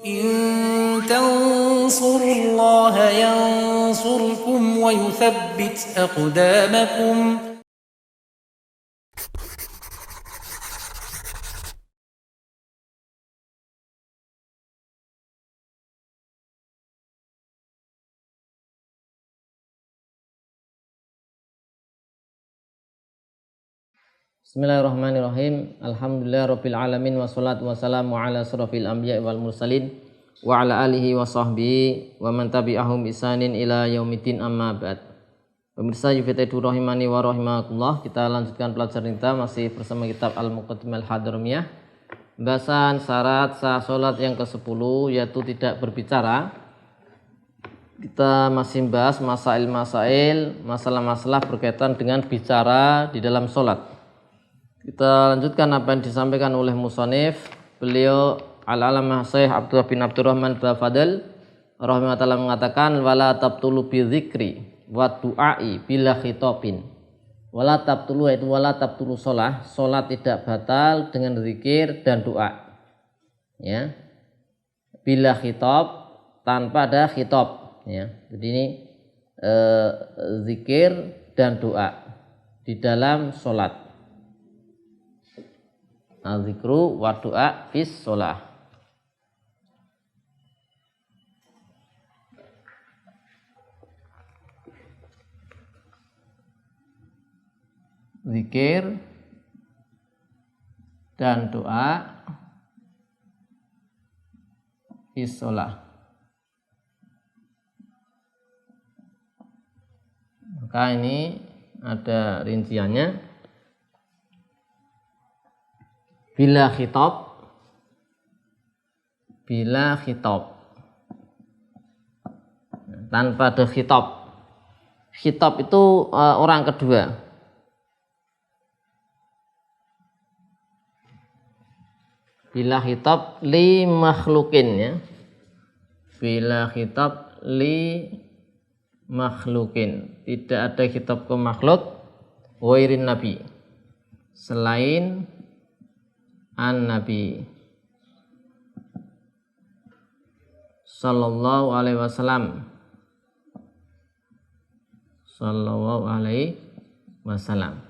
إن تنصروا الله ينصركم ويثبت أقدامكم. Bismillahirrahmanirrahim. Alhamdulillahirabbil alamin wassalatu wassalamu ala asrofil anbiya wal mursalin wa ala alihi wa sahbihi wa man tabi'ahum isanin ila yaumiddin, amma ba'd. Pemirsa UVT rahimani wa rahimakumullah, kita lanjutkan pelajaran kita masih bersama kitab Al-Muqaddimah Al-Hadramiyah. Pembahasan syarat sah salat yang ke-10 yaitu tidak berbicara. Kita masih membahas masalah-masalah berkaitan dengan bicara di dalam salat. Kita lanjutkan apa yang disampaikan oleh musannif. Beliau Al-Alamah Syekh Abdullah bin Abdurrahman Bafadl rahimahullah mengatakan wala tabtulu bi dzikri wa du'ai bila khitabin. Wala tabtulu itu wala tabtulu shalah, salat tidak batal dengan zikir dan doa. Ya. Bila khitab, tanpa ada khitab, ya. Jadi ini zikir dan doa di dalam salat. Al-zikru wa du'a fis shalah. Zikir dan doa fis shalah. Maka ini ada rinciannya. Bila khitab tanpa ada khitab. Khitab itu orang kedua. Bila khitab li makhlukin, ya. Bila khitab li makhlukin, tidak ada khitab ke makhluk wairin nabi, selain an-nabi sallallahu alaihi wasallam.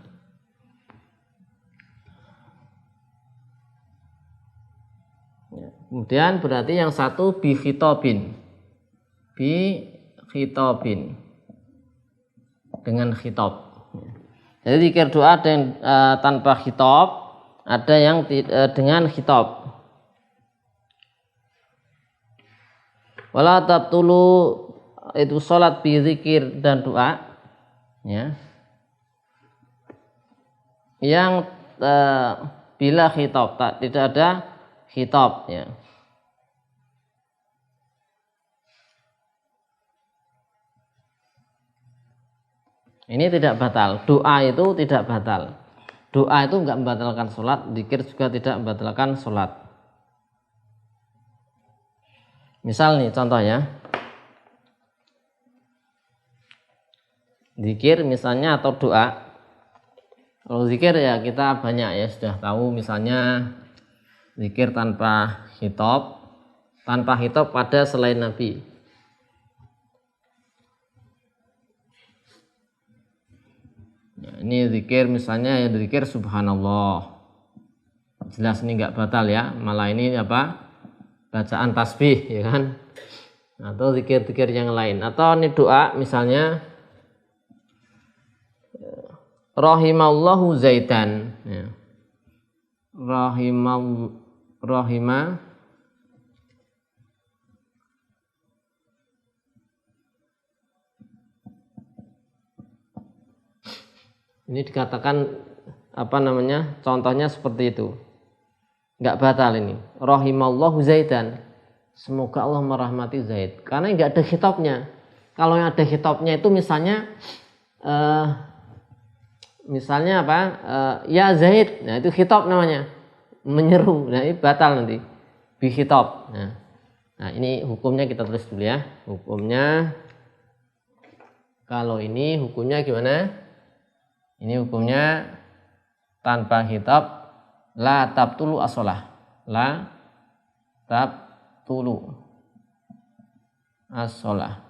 Ya. Kemudian berarti yang satu bi khitabin dengan khitab. Jadi zikir doa tanpa khitab, ada yang dengan khitab. Wala tabtulu itu salat bi zikir dan doa, ya. Yang bila khitab, tidak ada khitab, ya. Ini tidak batal. Doa itu tidak batal. Doa itu enggak membatalkan sholat, zikir juga tidak membatalkan sholat. Misal nih contohnya, zikir misalnya atau doa. Kalau zikir ya kita banyak ya sudah tahu, misalnya zikir tanpa khitab pada selain Nabi. Ini zikir misalnya ya zikir subhanallah, jelas ini enggak batal ya, malah ini apa, bacaan tasbih, ya kan, atau zikir-zikir yang lain. Atau ini doa misalnya rahimallahu zaidan, ya. Ini dikatakan contohnya seperti itu, nggak batal ini. Rahimallahu zaidan, semoga Allah merahmati Zaid, karena nggak ada khitabnya. Kalau yang ada khitabnya itu misalnya ya Zaid, nah itu khitab namanya, menyeru, nah ini batal nanti bi khitab. Nah ini hukumnya kita tulis dulu ya. Hukumnya kalau ini hukumnya gimana? Ini hukumnya tanpa khitab, la tabtulu as-shalah, la tabtulu as-shalah.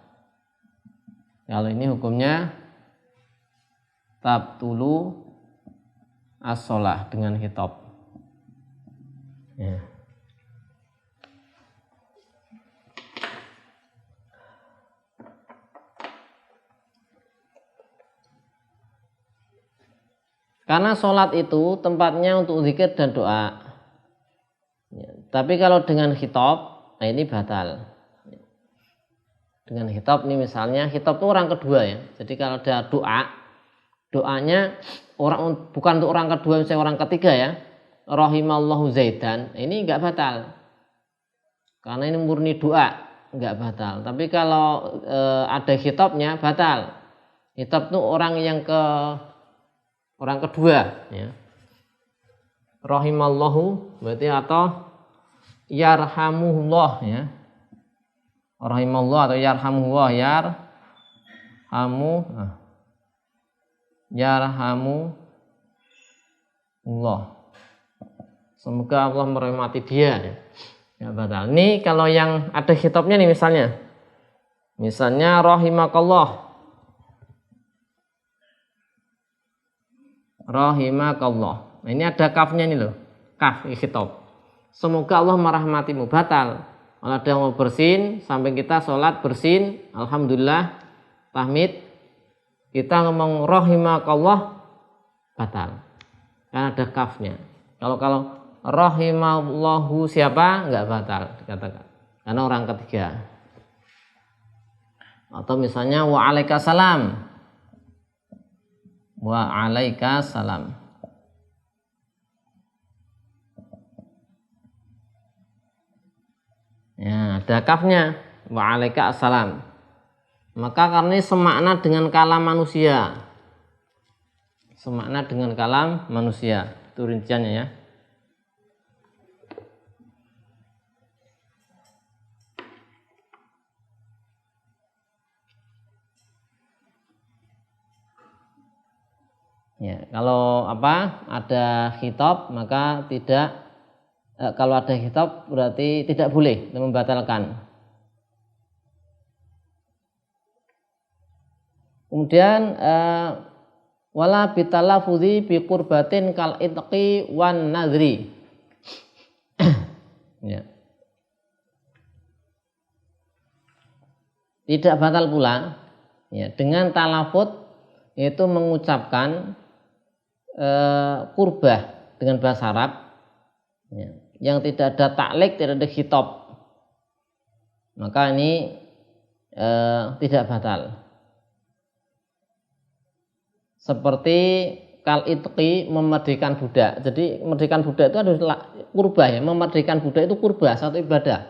Kalau ini hukumnya tabtulu as-shalah dengan khitab. Ya. Karena sholat itu tempatnya untuk zikir dan doa. Ya, tapi kalau dengan khitab, nah ini batal. Dengan khitab ini misalnya, khitab itu orang kedua ya. Jadi kalau ada doa, doanya bukan untuk orang kedua, misalnya orang ketiga ya. Rahimallahu Zaidan, ini enggak batal. Karena ini murni doa, enggak batal. Tapi kalau ada khitabnya batal. Khitab itu orang kedua ya. Rahimallahu berarti atau yarhamuhullah ya. Rahimallahu atau yarhamuhullah, yarhamuhullah. Semoga Allah merahmati dia ya. Ya batal. Ini kalau yang ada khitabnya nih misalnya. Misalnya rahimakallah. Rahimakallah. Nah, ini ada kafnya nih loh. Kaf khitab. Semoga Allah merahmatimu, batal. Kalau ada yang mau bersin, sampai kita sholat bersin, alhamdulillah, tahmid, kita ngomong rahimakallah, batal. Karena ada kafnya. Kalau rahimallahu siapa, enggak batal dikatakan. Karena orang ketiga. Atau misalnya waalaikumsalam. Waalaikumsalam. Ya, ada kafnya. Waalaikumsalam. Maka karena ini semakna dengan kalam manusia. Semakna dengan kalam manusia. Itu rinciannya ya. Ya, kalau ada khitab maka tidak, kalau ada khitab berarti tidak boleh membatalkan. Kemudian wala bitalafudzi bi qurbatin kal itqi wan nadri. Ya. Tidak batal pula ya, dengan talafut yaitu mengucapkan kurbah dengan bahasa Arab ya, yang tidak ada taklik, tidak ada khitab, maka ini tidak batal. Seperti kal itqi, memerdekakan budak. Jadi memerdekakan budak itu adalah kurbah ya, memerdekakan budak itu kurbah, satu ibadah,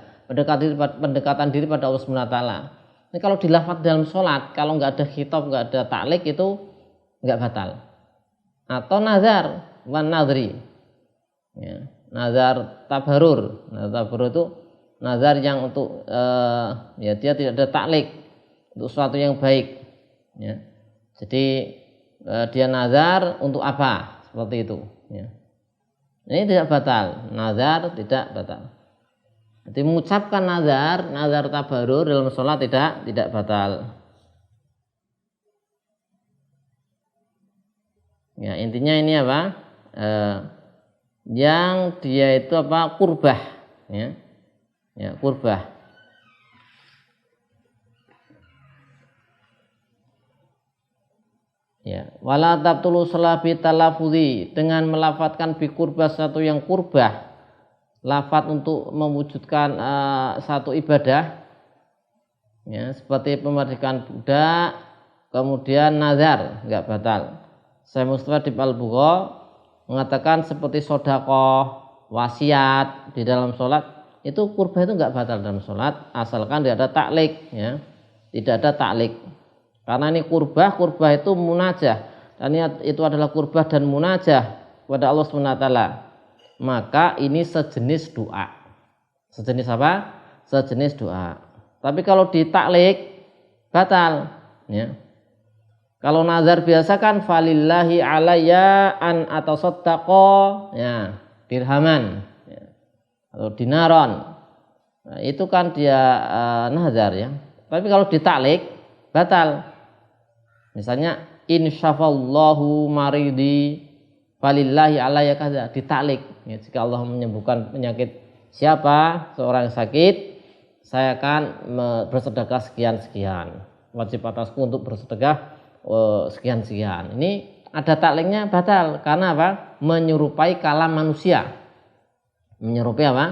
pendekatan diri pada Allah Subhanahu wa taala. Ini kalau dilafaz dalam sholat, kalau nggak ada khitab, nggak ada taklik, itu nggak batal. Atau nazar wan nadri ya, nazar tabarur. Nazar tabarur itu nazar yang untuk ya dia tidak ada taklik, untuk sesuatu yang baik ya. Jadi dia nazar untuk apa, seperti itu ya. Ini tidak batal, nazar tidak batal. Jadi mengucapkan nazar tabarur dalam sholat tidak batal. Ya, intinya ini apa? Yang dia itu kurbah ya. Ya, kurbah. Ya, wala tabtulu shalah bi talafudzi, dengan melafadzkan bi kurbah satu yang kurbah. Lafadz untuk mewujudkan satu ibadah. Ya, seperti pemerdekaan budak, kemudian nazar, enggak batal. Syekh Mustafa di Al-Bugha mengatakan seperti sedekah, wasiat di dalam sholat, itu kurbah itu enggak batal dalam sholat, asalkan tidak ada taklik ya. Tidak ada taklik. Karena ini kurbah itu munajah, dan itu adalah kurbah dan munajah kepada Allah SWT. Maka ini sejenis doa. Sejenis apa? Sejenis doa. Tapi kalau ditaklik batal ya. Kalau nazar biasa kan falillahi alayya an atasaddaqa ya, dirhaman ya, atau dinaron. Nah, itu kan dia nazar ya. Tapi kalau ditaklik batal. Misalnya insyafallahu maridi falillahi alayya kaza, ditaklik ya, jika Allah menyembuhkan penyakit siapa seorang sakit, saya akan bersedekah sekian-sekian, wajib atasku untuk bersedekah sekian-sekian. Ini ada takliknya batal karena apa? Menyerupai kalam manusia. Menyerupai apa?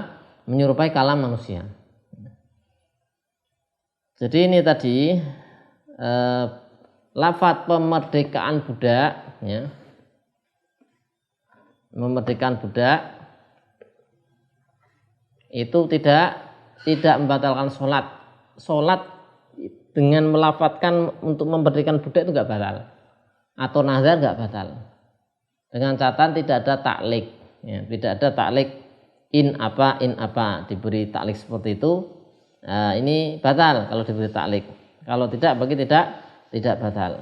Menyerupai kalam manusia. Jadi ini tadi lafadz pemerdekaan budak ya. Memerdekakan budak itu tidak membatalkan sholat. Sholat dengan melafadzkan untuk memerdekakan budak itu enggak batal, atau nazar enggak batal, dengan catatan tidak ada taklik ya, tidak ada taklik in apa diberi taklik seperti itu. Nah, ini batal kalau diberi taklik. Kalau tidak, bagi tidak batal.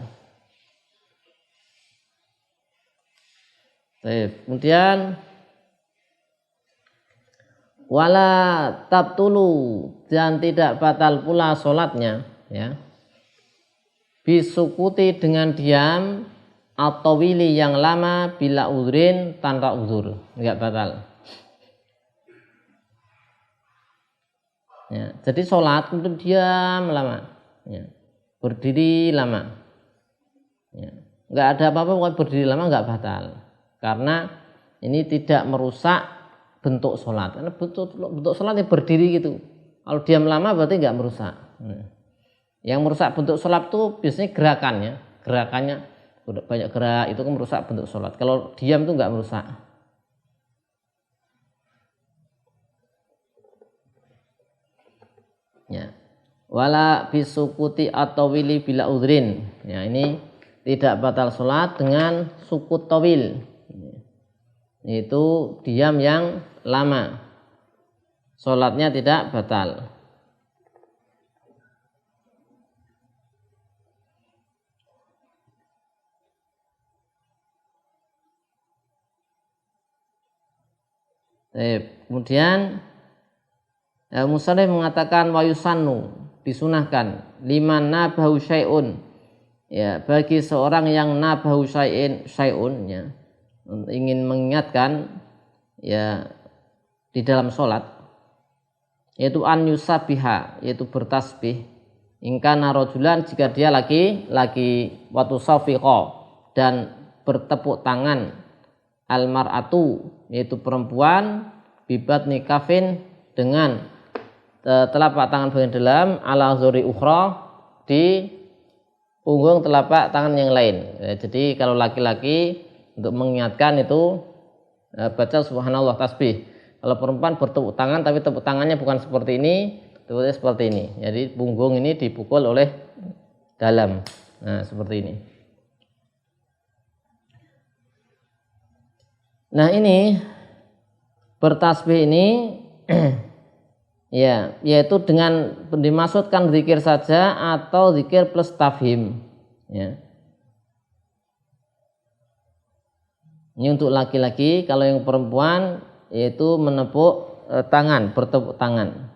Kemudian wala tabtulu, dan tidak batal pula sholatnya ya, bisukuti dengan diam, atau wili yang lama, bila udhrin tanpa udhur, enggak batal ya. Jadi sholat untuk diam lama ya, berdiri lama ya, enggak ada apa-apa, berdiri lama enggak batal, karena ini tidak merusak bentuk sholat. Karena bentuk sholat yang berdiri gitu, kalau diam lama berarti nggak merusak. Yang merusak bentuk sholat itu biasanya gerakannya udah banyak gerak, itu kan merusak bentuk sholat. Kalau diam itu nggak merusak. Ya. Wala bisukuti atau wili bila udhrin ya, ini tidak batal sholat dengan sukut tawil, yaitu diam yang lama, sholatnya tidak batal. Kemudian Musannif mengatakan wayusannu, disunahkan, liman nabahu syai'un ya, bagi seorang yang nabahu syai'un ya, ingin mengingatkan ya di dalam sholat, yaitu an yusabiha, yaitu bertasbih, ingkana rajulan, jika dia laki watu safiqo, dan bertepuk tangan, almar'atu, yaitu perempuan, bibat nikafin, dengan telapak tangan bagian dalam, ala zuri ukhra, di punggung telapak tangan yang lain ya. Jadi kalau laki-laki untuk mengingatkan itu baca subhanallah tasbih. Kalau perempuan bertepuk tangan, tapi tepuk tangannya bukan seperti ini, tepuknya seperti ini. Jadi punggung ini dipukul oleh dalam. Nah, seperti ini. Nah, ini bertasbih ini ya, yaitu dengan dimaksudkan zikir saja atau zikir plus tafhim ya. Ini untuk laki-laki. Kalau yang perempuan yaitu menepuk tangan, bertepuk tangan.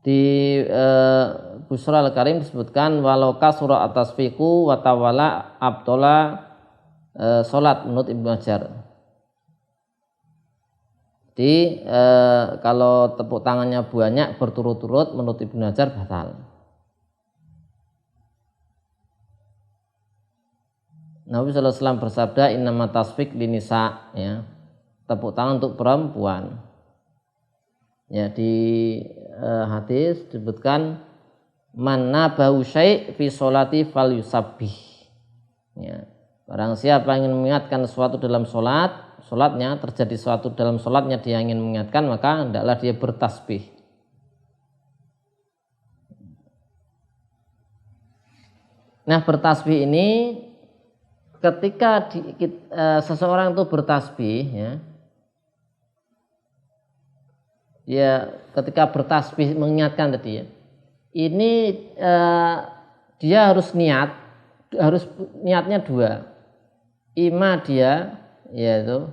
Di Busra Al-Karim disebutkan walau kasura atas fiku watawala abtola sholat, menurut Ibnu Hajar. Jadi kalau tepuk tangannya banyak berturut-turut, menurut Ibnu Hajar batal. Nabi sallallahu alaihi wasallam bersabda innama tasfik linisa ya, tepuk tangan untuk perempuan. Ya, di hadis disebutkan man nabahu syai' fi sholati falyusabbih. Ya, barang siapa ingin mengingatkan sesuatu dalam sholatnya, terjadi sesuatu dalam sholatnya, dia ingin mengingatkan, maka hendaklah dia bertasbih. Nah, bertasbih ini ketika seseorang itu bertasbih ya, ketika bertasbih mengingatkan tadi ya, ini dia harus niatnya dua. ima dia yaitu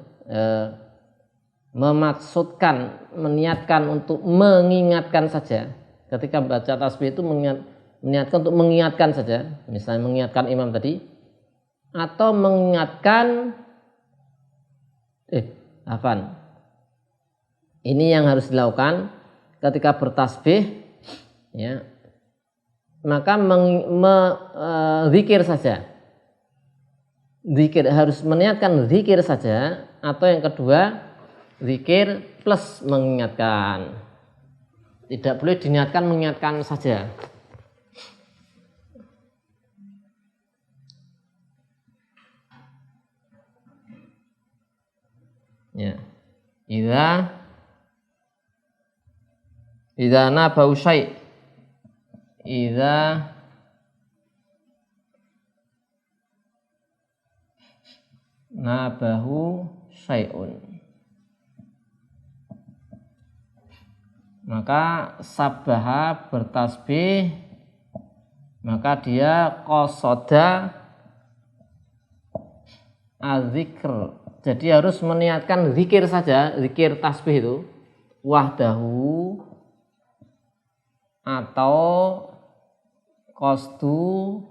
memaksudkan, meniatkan untuk mengingatkan saja. Ketika baca tasbih itu meniatkan untuk mengingatkan saja, misalnya mengingatkan imam tadi, atau mengingatkan ini yang harus dilakukan ketika bertasbih, ya, maka zikir saja. Zikir harus meniatkan zikir saja, atau yang kedua zikir plus mengingatkan. Tidak boleh diniatkan mengingatkan saja. Ya. Idza nabahu syai'. Idza nabahu syai'un. Maka sabaha bertasbih, maka dia qasoda azikr. Jadi harus meniatkan zikir saja, zikir tasbih itu wahdahu atau qasdu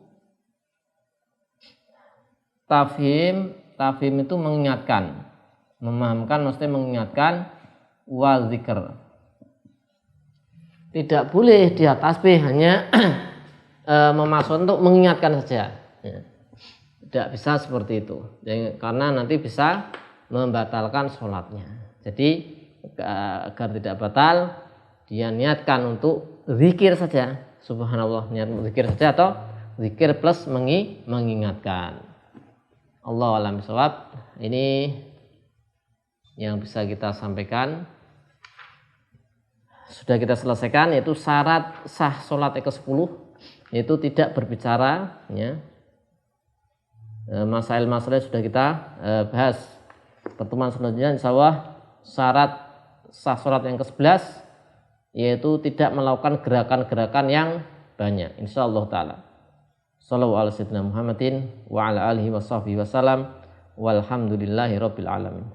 tafhim. Tafhim itu mengingatkan, memahamkan, maksudnya mengingatkan wa zikr. Tidak boleh dia tasbih hanya memaksud untuk mengingatkan saja. Tidak bisa seperti itu. Karena nanti bisa membatalkan sholatnya. Jadi agar tidak batal, dia niatkan untuk zikir saja. Subhanallah, niat zikir saja atau zikir plus mengingatkan. Allah a'lam bishawab. Ini yang bisa kita sampaikan. Sudah kita selesaikan, yaitu syarat sah sholat yang ke-10, yaitu tidak berbicara, ya. Masail-masail sudah kita bahas. Pertemuan selanjutnya insyaallah syarat sah sholat yang ke-11, yaitu tidak melakukan gerakan-gerakan yang banyak, insyaallah taala. Shallallahu ala sayyidina Muhammadin wa ala alihi wa sahbihi wasallam walhamdulillahi rabbil alamin.